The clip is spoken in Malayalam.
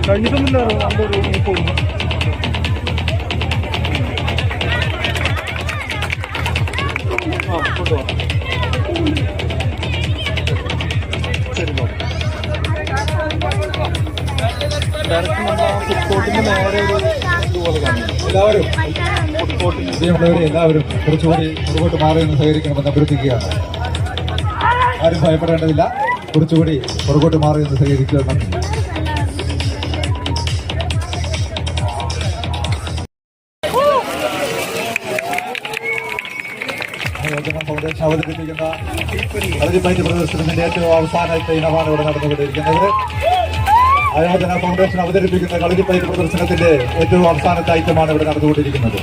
കഴിഞ്ഞിട്ടൊന്നുമില്ല പോകുന്നു. ആ കൊണ്ടുപോകാം. ശരി ഡയറക്റ്റ് നമ്മൾ ഫുഡ് കോർട്ടിൻ്റെ നേരെ ഒരു ഇതുപോലെ കാണും. എല്ലാവരും എല്ലാവരും കുറച്ചുകൂടി പുറകോട്ട് മാറി നിന്ന് സഹകരിക്കണമെന്ന് അഭ്യർത്ഥിക്കുകയാണ്. ആരും ഭയപ്പെടേണ്ടതില്ല, കുറച്ചുകൂടി പുറകോട്ട് മാറി നിന്ന് സഹകരിക്കുക. നന്ദി. ഫൗണ്ടേഷൻ അവതരിപ്പിക്കുന്ന കളരിപ്പയറ്റ് പ്രദർശനത്തിന്റെ ഏറ്റവും അവസാനത്തെ ഇനമാണ് ഇവിടെ നടന്നുകൊണ്ടിരിക്കുന്നത്. ആയോധന ഫൗണ്ടേഷൻ അവതരിപ്പിക്കുന്ന കളരിപ്പയറ്റ് പ്രദർശനത്തിന്റെ ഏറ്റവും അവസാനത്തെ ഐറ്റമാണ് ഇവിടെ നടന്നുകൊണ്ടിരിക്കുന്നത്.